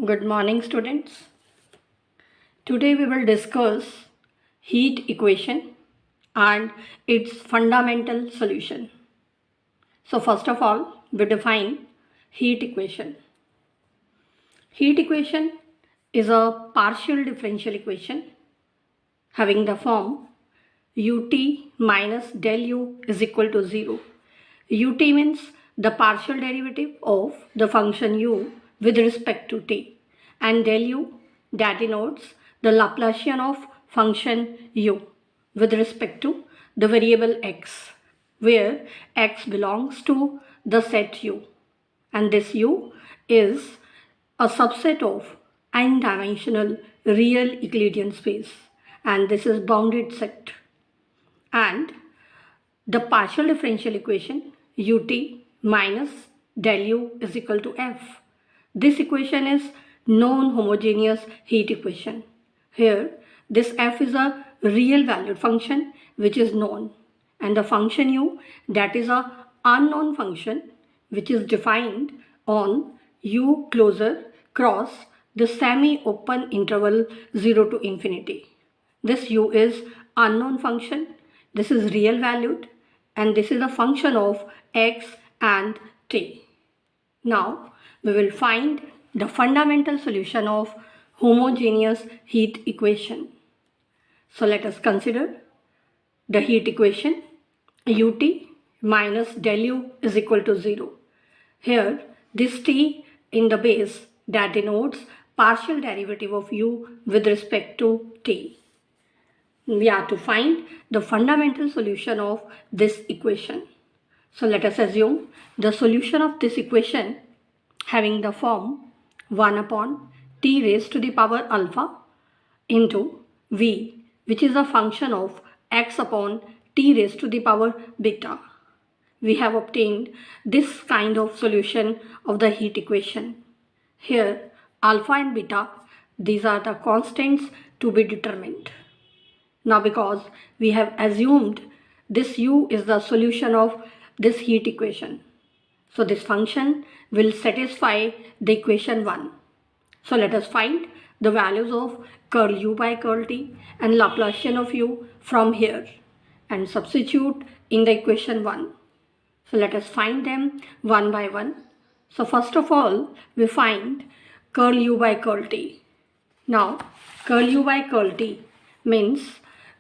Good morning, students. Today we will discuss heat equation and its fundamental solution. So first of all, we define heat equation. Heat equation is a partial differential equation having the form ut minus del u is equal to 0. Ut means the partial derivative of the function u with respect to t, and del u that denotes the Laplacian of function u with respect to the variable x, where x belongs to the set u, and this u is a subset of n-dimensional real Euclidean space, and this is bounded set. And the partial differential equation ut minus del u is equal to f. This equation is non-homogeneous heat equation. Here, this f is a real valued function which is known, and the function u that is a unknown function which is defined on u closer cross the semi-open interval 0 to infinity. This u is unknown function, this is real valued, and this is a function of x and t. Now we will find the fundamental solution of homogeneous heat equation. So let us consider the heat equation ut minus del u is equal to 0. Here this t in the base that denotes partial derivative of u with respect to t. We are to find the fundamental solution of this equation. So let us assume the solution of this equation having the form 1 upon t raised to the power alpha into v, which is a function of x upon t raised to the power beta. We have obtained this kind of solution of the heat equation. Here alpha and beta, these are the constants to be determined. Now because we have assumed this u is the solution of this heat equation, so this function will satisfy the equation 1. So let us find the values of curl u by curl t and Laplacian of u from here and substitute in the equation 1. So let us find them one by one. So first of all, we find curl u by curl t. Now curl u by curl t means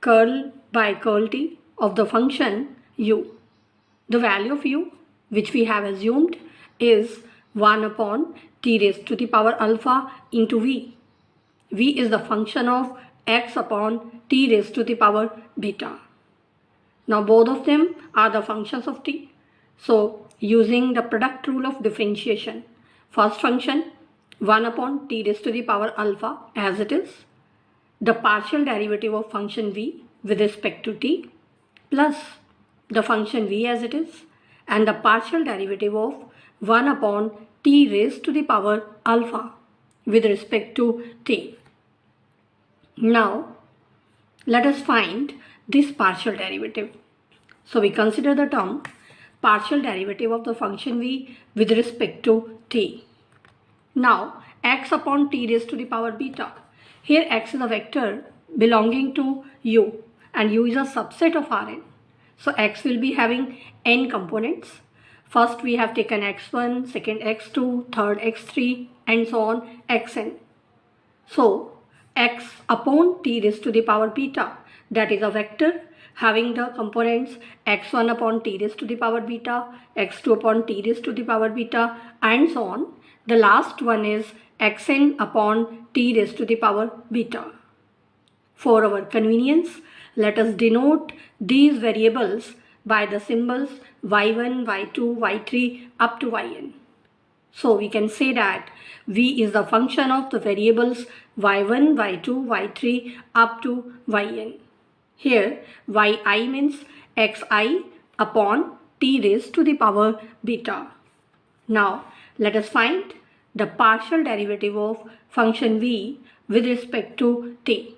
curl by curl t of the function u. The value of u which we have assumed is 1 upon t raised to the power alpha into v. V is the function of x upon t raised to the power beta. Now both of them are the functions of t. So using the product rule of differentiation, first function 1 upon t raised to the power alpha as it is, the partial derivative of function v with respect to t plus the function v as it is, and the partial derivative of 1 upon t raised to the power alpha with respect to t. Now let us find this partial derivative. So we consider the term partial derivative of the function v with respect to t. Now x upon t raised to the power beta. Here x is a vector belonging to u and u is a subset of Rn. So x will be having n components. First we have taken x1, second x2, third x3 and so on xn. So x upon t raised to the power beta, that is a vector having the components x1 upon t raised to the power beta, x2 upon t raised to the power beta and so on. The last one is xn upon t raised to the power beta. For our convenience, let us denote these variables by the symbols y1, y2, y3 up to yn. So we can say that v is the function of the variables y1, y2, y3 up to yn. Here yi means xi upon t raised to the power beta. Now let us find the partial derivative of function v with respect to t.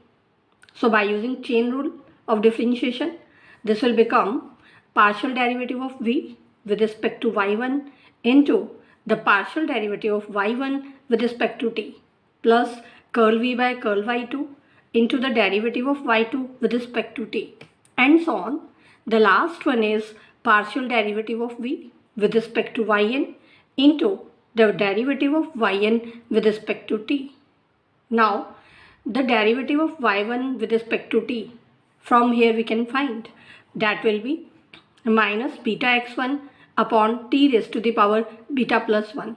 So by using chain rule of differentiation, this will become partial derivative of v with respect to y1 into the partial derivative of y1 with respect to t. plus curl v by curl y2 into the derivative of y2 with respect to t, and so on. The last one is partial derivative of v with respect to yn into the derivative of yn with respect to t. Now, the derivative of y1 with respect to t, from here we can find that will be minus beta x1 upon t raised to the power beta plus 1.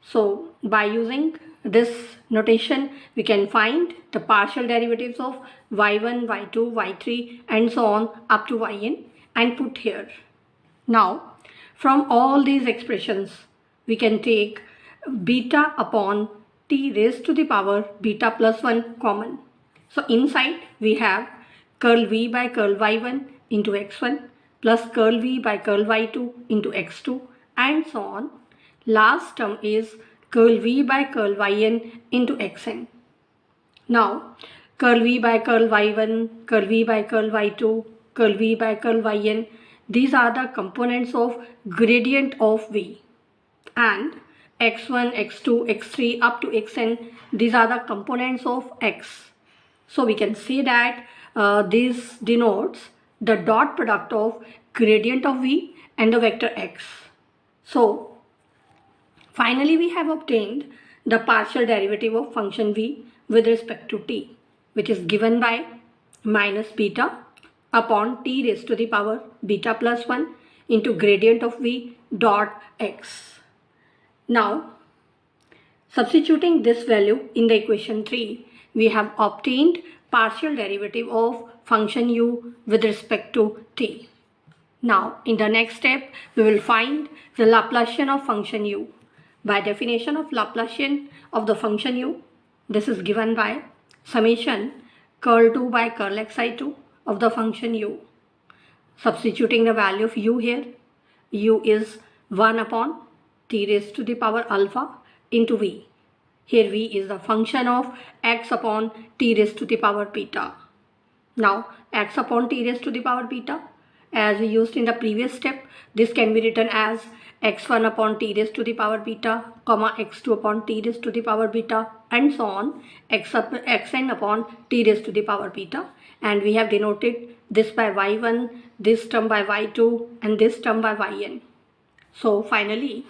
So, by using this notation, we can find the partial derivatives of y1, y2, y3 and so on up to yn and put here. Now, from all these expressions, we can take beta upon t raised to the power beta plus 1 common. So, inside we have curl v by curl y1 into x1 plus curl v by curl y2 into x2 and so on. Last term is curl v by curl yn into xn. Now, curl v by curl y1, curl v by curl y2, curl v by curl yn, these are the components of gradient of v, and x1, x2, x3 up to xn, these are the components of x. So we can say that this denotes the dot product of gradient of v and the vector x. So finally we have obtained the partial derivative of function v with respect to t, which is given by minus beta upon t raised to the power beta plus 1 into gradient of v dot x. Now, substituting this value in the equation 3, we have obtained partial derivative of function u with respect to t. Now, in the next step, we will find the Laplacian of function u. By definition of Laplacian of the function u, this is given by summation curl 2 by curl xi2 of the function u. Substituting the value of u here, u is 1 upon t raised to the power alpha into v. Here v is the function of x upon t raised to the power beta. Now x upon t raised to the power beta, as we used in the previous step, this can be written as x1 upon t raised to the power beta, comma x2 upon t raised to the power beta and so on, xn upon t raised to the power beta, and we have denoted this by y1, this term by y2 and this term by yn. So finally,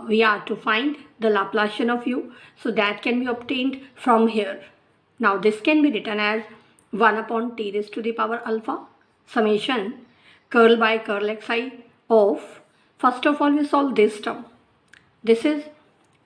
we are to find the Laplacian of u, so that can be obtained from here. Now this can be written as 1 upon t raised to the power alpha summation curl by curl xi of, first of all we solve this term. This is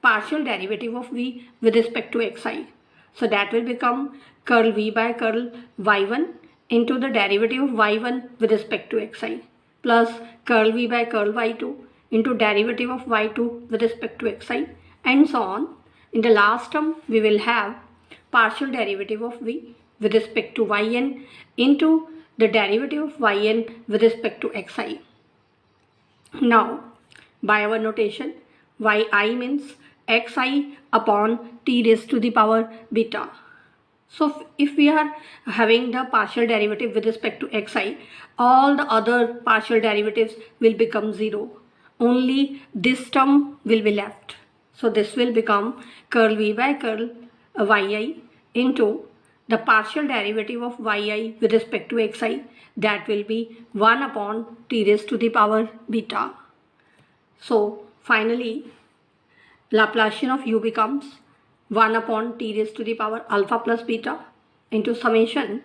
partial derivative of v with respect to xi. So that will become curl v by curl y1 into the derivative of y1 with respect to xi plus curl v by curl y2 into derivative of y2 with respect to xi and so on. In the last term, we will have partial derivative of v with respect to yn into the derivative of yn with respect to xi. Now, by our notation, yi means xi upon t raised to the power beta. So if we are having the partial derivative with respect to xi, all the other partial derivatives will become 0. Only this term will be left. So this will become curl v by curl yi into the partial derivative of yi with respect to xi, that will be 1 upon t raised to the power beta. So finally, Laplacian of u becomes 1 upon t raised to the power alpha plus beta into summation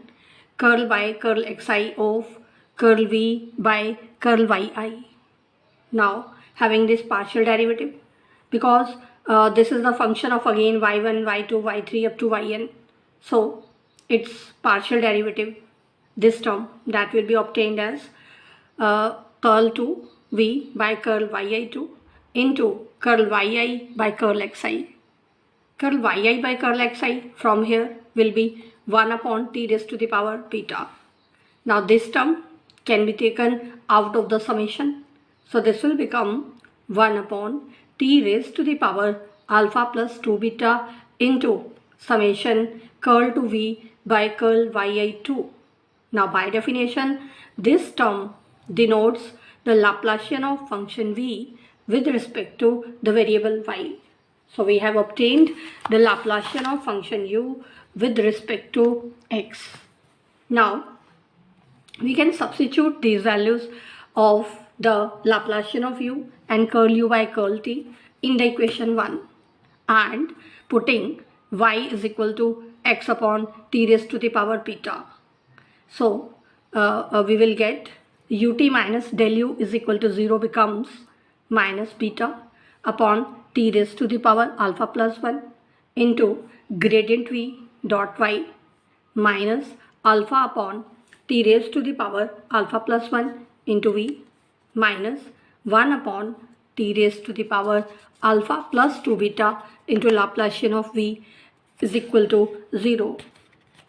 curl by curl xi of curl v by curl yi. Now having this partial derivative, because this is the function of again y1, y2, y3 up to yn, so its partial derivative, this term, that will be obtained as curl 2 v by curl yi2 into curl yi by curl xi. Curl yi by curl xi from here will be 1 upon t raised to the power beta. Now this term can be taken out of the summation. So this will become 1 upon t raised to the power alpha plus 2 beta into summation curl to v by curl yi2. Now by definition, this term denotes the Laplacian of function v with respect to the variable y. So we have obtained the Laplacian of function u with respect to x. Now we can substitute these values of the Laplacian of u and curl u by curl t in the equation 1, and putting y is equal to x upon t raised to the power beta. So we will get ut minus del u is equal to 0 becomes minus beta upon t raised to the power alpha plus 1 into gradient v dot y minus alpha upon t raised to the power alpha plus 1 into v minus 1 upon t raised to the power alpha plus 2 beta into Laplacian of v is equal to 0.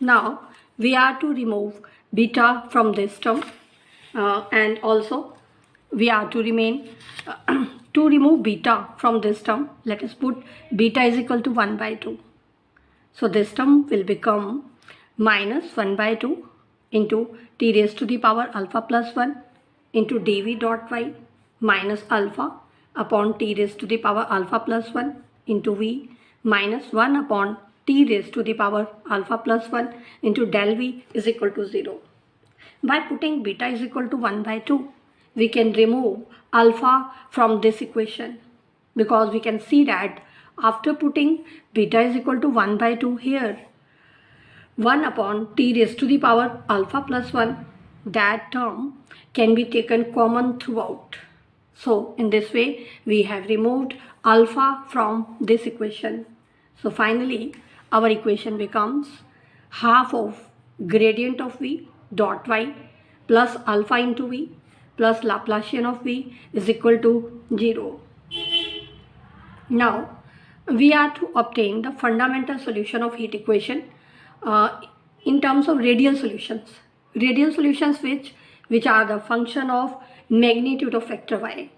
Now we are to remove beta from this term, and also we are to remain to remove beta from this term. Let us put beta is equal to 1 by 2. So this term will become minus 1 by 2 into t raised to the power alpha plus 1 into dv dot y minus alpha upon t raised to the power alpha plus 1 into v minus 1 upon t raised to the power alpha plus 1 into del v is equal to 0. By putting beta is equal to 1 by 2, we can remove alpha from this equation, because we can see that after putting beta is equal to 1 by 2 here, 1 upon t raised to the power alpha plus 1, that term can be taken common throughout. So in this way we have removed alpha from this equation. So finally our equation becomes half of gradient of v dot y plus alpha into v plus Laplacian of v is equal to 0. Now we are to obtain the fundamental solution of heat equation in terms of radial solutions. Radial solutions which are the function of magnitude of vector y.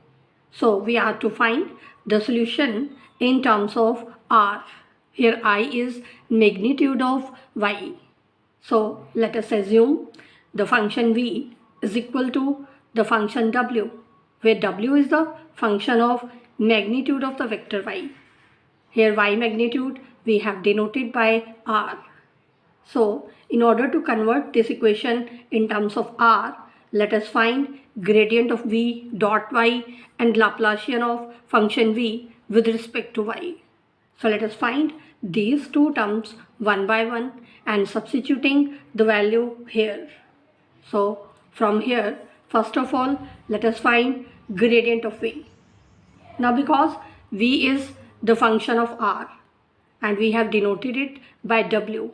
So we are to find the solution in terms of r. Here I is magnitude of y. So let us assume the function v is equal to the function w, where w is the function of magnitude of the vector y. Here y magnitude we have denoted by r. So in order to convert this equation in terms of r, let us find gradient of v dot y and Laplacian of function v with respect to y. So let us find these two terms one by one and substituting the value here. So from here, first of all, let us find gradient of v. Now because v is the function of r and we have denoted it by w,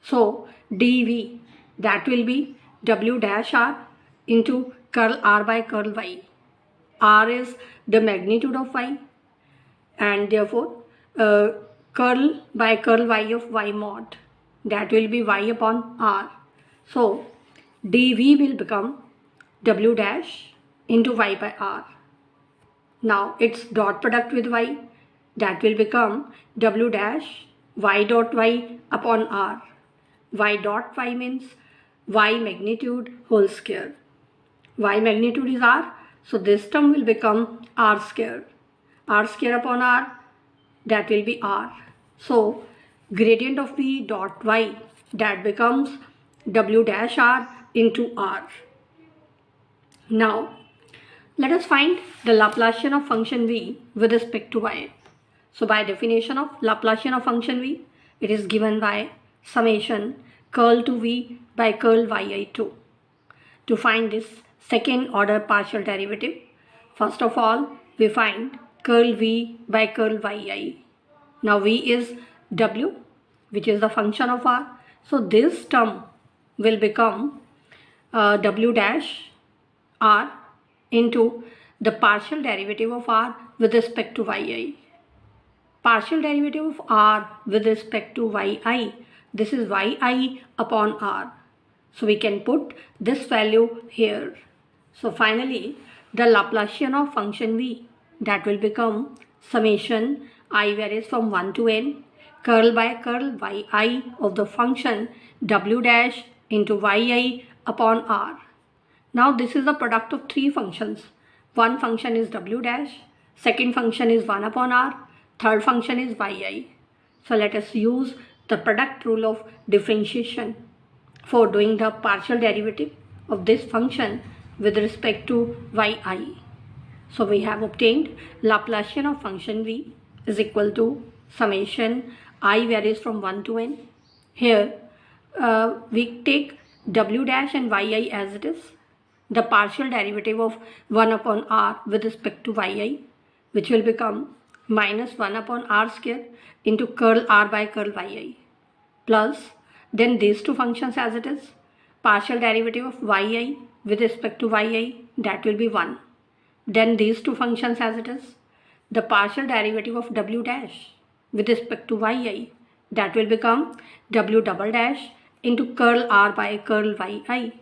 so dv, that will be w dash r into curl r by curl y. R is the magnitude of y, and therefore curl by curl y of y mod, that will be y upon r. So dv will become w dash into y by r. Now its dot product with y, that will become w dash y dot y upon r. Y dot y means y magnitude whole square. Y magnitude is r, so this term will become r square. R square upon r, that will be r. So gradient of v dot y, that becomes w dash r into r. Now let us find the Laplacian of function v with respect to y. So by definition of Laplacian of function v, it is given by summation curl to v by curl yi2. To find this second order partial derivative, first of all we find curl v by curl yi. Now v is w, which is the function of r, so this term will become w dash r into the partial derivative of r with respect to yi. Partial derivative of r with respect to yi, this is yi upon r. So we can put this value here. So finally the Laplacian of function v, that will become summation I varies from 1 to n curl by curl yi of the function w dash into yi upon r. Now this is the product of three functions. One function is w dash, second function is 1 upon r, third function is yi. So let us use the product rule of differentiation for doing the partial derivative of this function with respect to yi. So we have obtained Laplacian of function v is equal to summation I varies from 1 to n. Here we take w dash and yi as it is, the partial derivative of 1 upon r with respect to yi, which will become minus 1 upon r square into curl r by curl yi, plus then these two functions as it is, partial derivative of yi with respect to yi, that will be 1. Then these two functions as it is, the partial derivative of w dash with respect to yi, that will become w double dash into curl r by curl yi.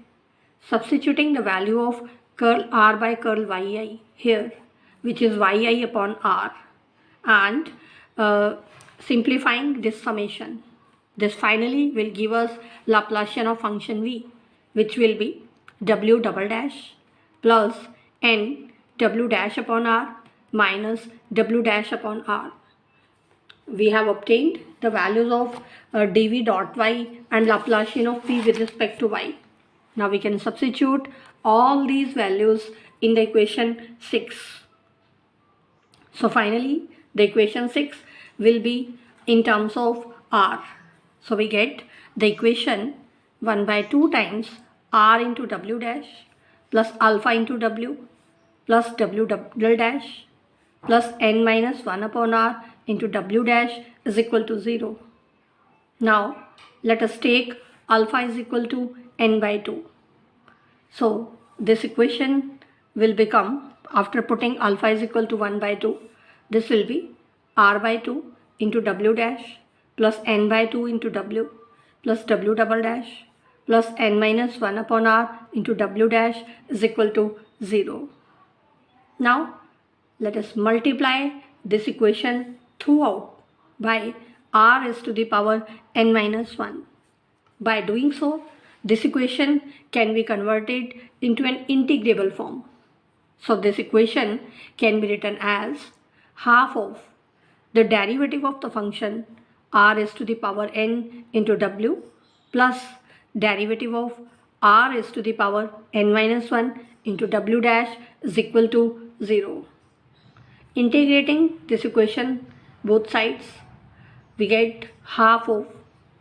Substituting the value of curl r by curl yi here, which is yi upon r, and simplifying this summation, this finally will give us Laplacian of function v, which will be w double dash plus n w dash upon r minus w dash upon r. We have obtained the values of dv dot y and Laplacian of v with respect to y. Now we can substitute all these values in the equation 6. So finally the equation 6 will be in terms of r. So we get the equation 1 by 2 times r into w dash plus alpha into w plus w double dash plus n minus 1 upon r into w dash is equal to 0. Now let us take alpha is equal to n by 2. So this equation will become, after putting alpha is equal to 1 by 2, this will be r by 2 into w dash plus n by 2 into w plus w double dash plus n minus 1 upon r into w dash is equal to 0. Now let us multiply this equation throughout by r is to the power n minus 1. By doing so, this equation can be converted into an integrable form. So this equation can be written as half of the derivative of the function r is to the power n into w plus derivative of r is to the power n minus 1 into w dash is equal to 0. Integrating this equation both sides, we get half of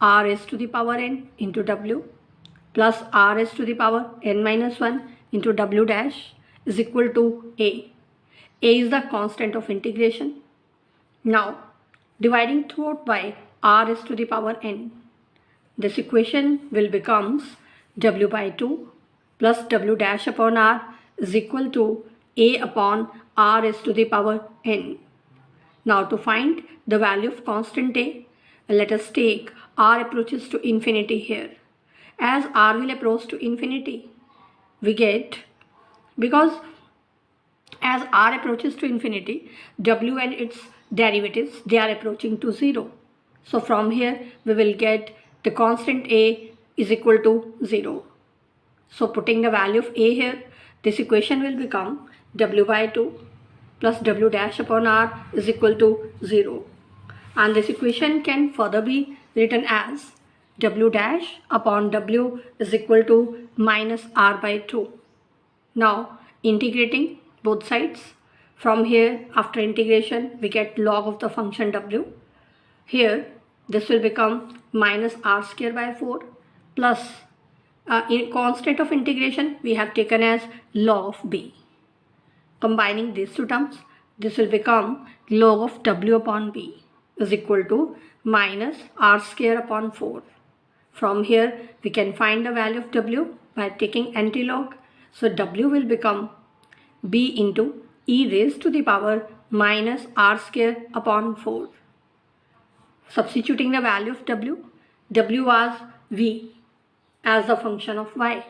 r is to the power n into w plus r is to the power n minus 1 into w dash is equal to a. A is the constant of integration. Now dividing throughout by r is to the power n, this equation will becomes w by 2 plus w dash upon r is equal to a upon r is to the power n. Now to find the value of constant a, let us take r approaches to infinity here. As r will approach to infinity, we get, because as r approaches to infinity, w and its derivatives, they are approaching to 0. So from here we will get the constant a is equal to 0. So putting the value of a here, this equation will become w by 2 plus w dash upon r is equal to 0. And this equation can further be written as w dash upon w is equal to minus r by 2. Now integrating both sides, from here after integration we get log of the function w. Here this will become minus r square by 4 plus in constant of integration we have taken as log of b. Combining these two terms, this will become log of w upon b is equal to minus r square upon 4. From here we can find the value of w by taking antilog. So w will become b into e raised to the power minus r square upon 4. Substituting the value of w, w was v as the function of y.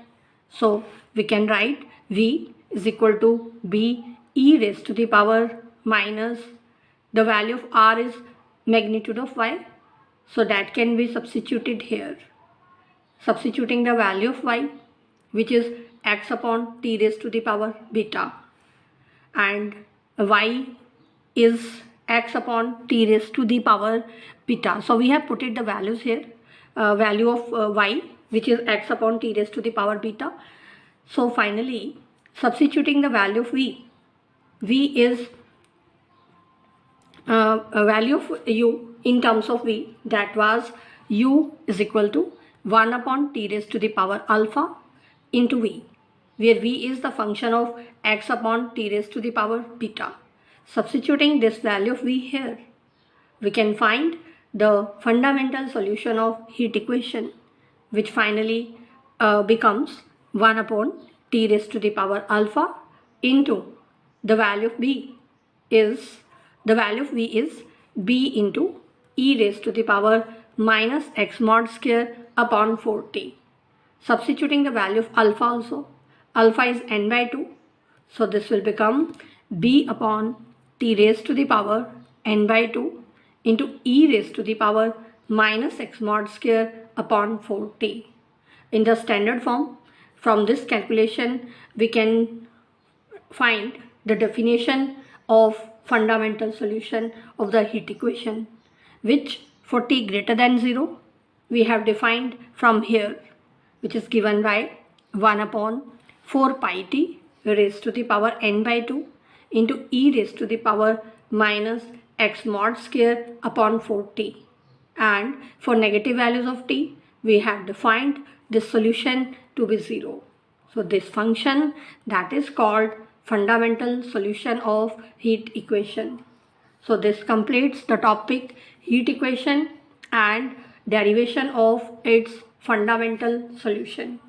So we can write v is equal to b e raised to the power minus the value of r is magnitude of y. So that can be substituted here. Substituting the value of y, which is x upon t raised to the power beta, and y is x upon t raised to the power beta. So we have put it the values here, value of y, which is x upon t raised to the power beta. So finally, substituting the value of v is a value of u in terms of v, that was u is equal to 1 upon t raised to the power alpha into v, where v is the function of x upon t raised to the power beta. Substituting this value of v here, we can find the fundamental solution of heat equation, which finally becomes 1 upon t raised to the power alpha into the value of b is b into e raised to the power minus x mod square upon 4t. Substituting the value of alpha also, alpha is n by 2, so this will become b upon t raised to the power n by 2 into e raised to the power minus x mod square upon 4t. In the standard form, from this calculation we can find the definition of fundamental solution of the heat equation, which for t greater than 0 we have defined from here, which is given by 1 upon 4 pi t raised to the power n by 2 into e raised to the power minus x mod square upon 4t. And for negative values of t, we have defined this solution to be 0. So this function, that is called fundamental solution of heat equation. So this completes the topic heat equation and derivation of its fundamental solution.